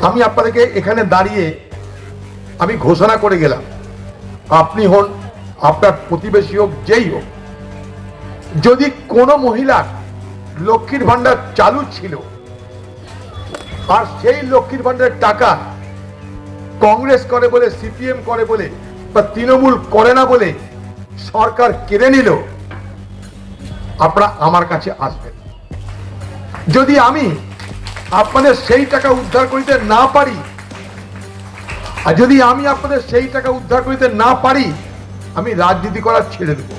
আমি আপনাদেরকে এখানে দাঁড়িয়ে আমি ঘোষণা করে গেলাম, আপনি হন, আপনার প্রতিবেশী হোক, যেই হোক, যদি কোনো মহিলার লক্ষ্মীর ভান্ডার চালু ছিল আর সেই লক্ষ্মীর ভান্ডারের টাকা কংগ্রেস করে বলে, সিপিএম করে বলে বা তৃণমূল করে না বলে সরকার কেড়ে নিল, আপনারা আমার কাছে আসবেন। যদি আমি আপনাদের সেই টাকা উদ্ধার করিতে না পারি, আর যদি আমি আপনাদের সেই টাকা উদ্ধার করিতে না পারি, আমি রাজনীতি করা ছেড়ে দেব।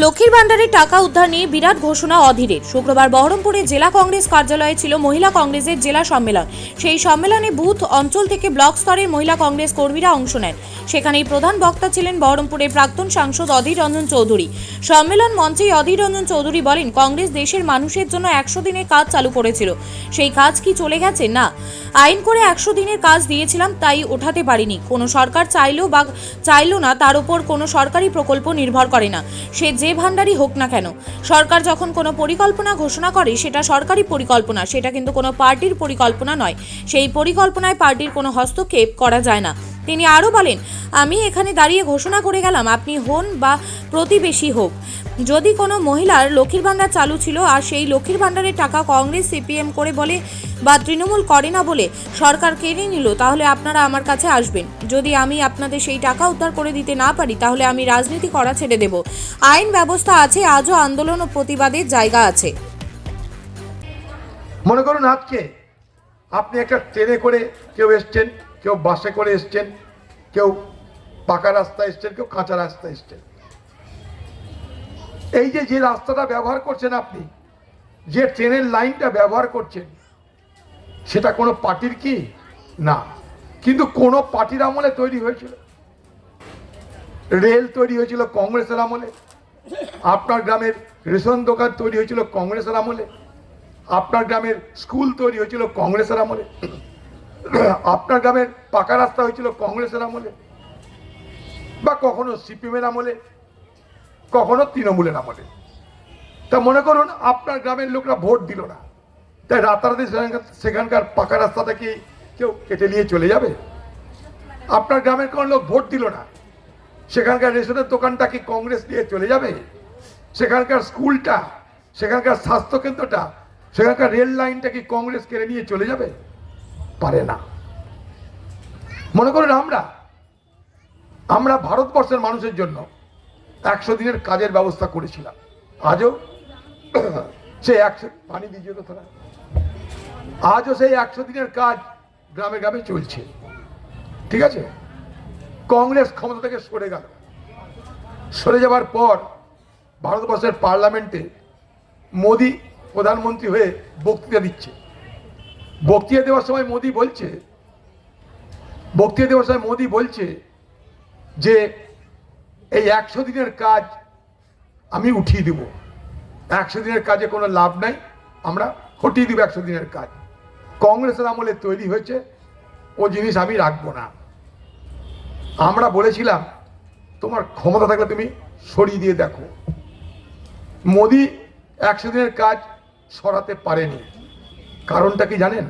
লক্ষ্মীর ভান্ডারের টাকা উদ্ধার নিয়ে বিরাট ঘোষণা অধীরের। শুক্রবার বহরমপুরে জেলা কংগ্রেস কার্যালয়ে ছিল মহিলা কংগ্রেসের জেলা সম্মেলন। সেই সম্মেলনে বুথ অঞ্চল থেকে ব্লক স্তরের মহিলা কংগ্রেস কর্মীরা অংশ নেন। সেখানেই প্রধান বক্তা ছিলেন বহরমপুরের প্রাক্তন সাংসদ অধীর রঞ্জন চৌধুরী। সম্মেলন মঞ্চেই অধীর রঞ্জন চৌধুরী বলেন, কংগ্রেস দেশের মানুষের জন্য 100 দিনের কাজ চালু করেছিল। সেই কাজ কি চলে গেছে? না, আইন করে 100 দিনের কাজ দিয়েছিলাম, তাই ওঠাতে পারিনি। কোনো সরকার চাইলো বা চাইলো না, তার উপর কোনো সরকারি প্রকল্প নির্ভর করে না, সে যে ভান্ডারই হোক না কেন। সরকার যখন কোনো পরিকল্পনা ঘোষণা করে সেটা সরকারি পরিকল্পনা, সেটা কিন্তু কোনো পার্টির পরিকল্পনা নয়। সেই পরিকল্পনায় পার্টির কোনো হস্তক্ষেপ করা যায় না। তিনি আরও বলেন, আমি এখানে দাঁড়িয়ে ঘোষণা করে গেলাম, আপনি হন বা প্রতিবেশী হোক, যদি কোনো মহিলার লক্ষ্মীর ভান্ডার চালু ছিল আর সেই লক্ষ্মীর ভান্ডারের টাকা কংগ্রেস সিপিএম করে বলে বা তৃণমূল করে না বলে সরকার কেড়ে নিল, তাহলে আপনারা আমার কাছে আসবেন। যদি আমি আপনাদের সেই টাকা উদ্ধার করে দিতে না পারি, তাহলে আমি রাজনীতি করা ছেড়ে দেব। আইন ব্যবস্থা আছে, আজও আন্দোলন ও প্রতিবাদের জায়গা আছে। মনে করুন আজকে আপনি একটা ট্রেনে করে কেউ এসছেন, কেউ বাসে করে এসছেন, কেউ পাকা রাস্তায় এসছেন, কেউ কাঁচা রাস্তায় এসছেন। এই যে রাস্তাটা ব্যবহার করছেন আপনি, যে ট্রেনের লাইনটা ব্যবহার করছেন, সেটা কোনো পার্টির কি? না, কিন্তু কোনো পার্টির আমলে তৈরি হয়েছিল। রেল তৈরি হয়েছিল কংগ্রেসের আমলে, আপনার গ্রামের রেশন দোকান তৈরি হয়েছিল কংগ্রেসের আমলে, আপনার গ্রামের স্কুল তৈরি হয়েছিল কংগ্রেসের আমলে, আপনার গ্রামের পাকা রাস্তা হয়েছিল কংগ্রেসের আমলে, বা কখনো সিপিএমের আমলে, কখনো তৃণমূলের আমলে। তা মনে করুন আপনার গ্রামের লোকরা ভোট দিল না, তাই রাতারাতি সেখানকার পাকা রাস্তাটা কি কেউ কেটে নিয়ে চলে যাবে? আপনার গ্রামের কোন লোক ভোট দিল না, সেখানকার রেশনের দোকানটা কি কংগ্রেস নিয়ে চলে যাবে? সেখানকার স্কুলটা, সেখানকার স্বাস্থ্যকেন্দ্রটা, সেখানকার রেল লাইনটা কি কংগ্রেস কেড়ে নিয়ে চলে যাবে? পারে না। মনে করুন আমরা ভারতবর্ষের মানুষের জন্য 100 দিনের কাজের ব্যবস্থা করেছিলাম। আজও সেই 100 পানি দিয়েছিল তোরা, আজও সেই 100 দিনের কাজ গ্রামে গ্রামে চলছে। ঠিক আছে, কংগ্রেস ক্ষমতা থেকে সরে গেল। সরে যাওয়ার পর ভারতবর্ষের পার্লামেন্টে মোদি প্রধানমন্ত্রী হয়ে বক্তৃতা দিচ্ছে। বক্তৃতা দেওয়ার সময় মোদি বলছে যে এই 100 দিনের কাজ আমি উঠিয়ে দেব, 100 দিনের কাজে কোনো লাভ নাই, আমরা হটিয়ে দেব 100 দিনের কাজ। কংগ্রেসের আমলে তৈরি হয়েছে, ও জিনিস আমি রাখবো না। আমরা বলেছিলাম তোমার ক্ষমতা থাকলে তুমি সরিয়ে দিয়ে দেখো। মোদি 100 দিনের কাজ সরাতে পারেনি। কারণটা কি জানেন?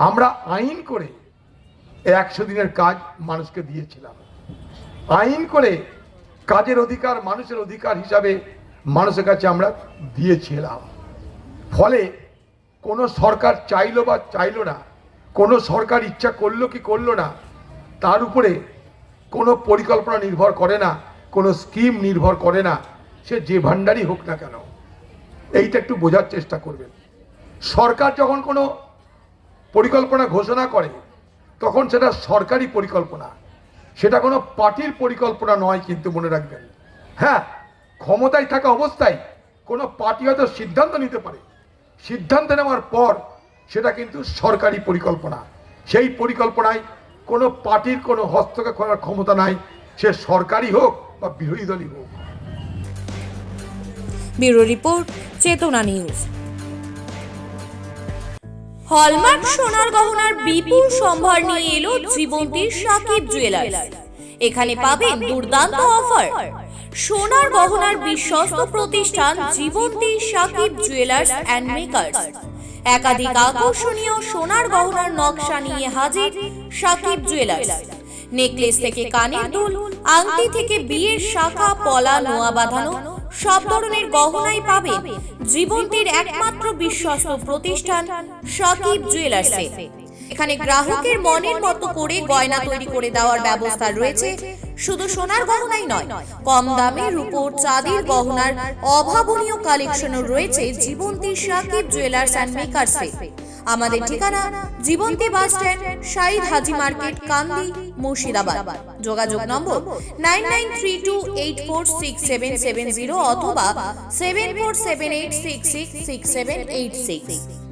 আমরা আইন করে 100 দিনের কাজ মানুষকে দিয়েছিলাম। আইন করে কাজের অধিকার মানুষের অধিকার হিসাবে মানুষের কাছে আমরা দিয়েছিলাম। ফলে কোনো সরকার চাইলো বা চাইলো না, কোনো সরকার ইচ্ছা করলো কি করলো না, তার উপরে কোনো পরিকল্পনা নির্ভর করে না, কোনো স্কিম নির্ভর করে না, সে যে ভান্ডারই হোক না কেন। এইটা একটু বোঝার চেষ্টা করবেন। সরকার যখন কোনো পরিকল্পনা ঘোষণা করে, তখন সেটা সরকারি পরিকল্পনা, সেটা কোনো পার্টির পরিকল্পনা নয়, কিন্তু মনে রাখবেন। হ্যাঁ, ক্ষমতায় থাকা অবস্থায় কোনো পার্টি হয়তো সিদ্ধান্ত নিতে পারে, সিদ্ধান্ত নেওয়ার পর সেটা কিন্তু সরকারি পরিকল্পনা। সেই পরিকল্পনায় কোনো পার্টির কোনো হস্তক্ষেপ করার ক্ষমতা নাই, সে সরকারি হোক বা বিরোধী দলই হোক। ব্যুরো রিপোর্ট, চেতনা নিউজ। হলমার্ক সোনার গহনার বিপুল সম্ভার নিয়ে এলো জীবন্তী সাকিব জুয়েলার্স। এখানে পাবেন দুর্দান্ত অফার। সোনার গহনার বিশ্বস্ত প্রতিষ্ঠান জীবন্তী সাকিব জুয়েলার্স অ্যান্ড মেকার্স। একাধিক আকর্ষণীয় সোনার গহনার নকশা নিয়ে হাজির সাকিব জুয়েলার্স। নেকলেস থেকে কানের দুল, আংটি থেকে বিয়ের শাখা পলা নোয়া বাঁধানো সব ধরনের গহনাই পাবেন জীবন্তীর একমাত্র বিশ্বস্ত প্রতিষ্ঠান সাকিব জুয়েলার্সে। এখানে গ্রাহকের মনের মতো করে গয়না তৈরি করে দেওয়ার ব্যবস্থা রয়েছে। শুধু সোনার গহনাই নয়, কম দামে রূপোর চাঁদির গহনার অভাবনীয় কালেকশনও রয়েছে জীবন্তী সাকিব জুয়েলার্স অ্যান্ড মেকার্সে। আমাদের ঠিকানা জীবন্তী বাস স্ট্যান্ড, শাহিদ হাজি মার্কেট, কান্দি, মুর্শিদাবাদ। যোগাযোগ নম্বর 9932846770 অথবা 7478666786।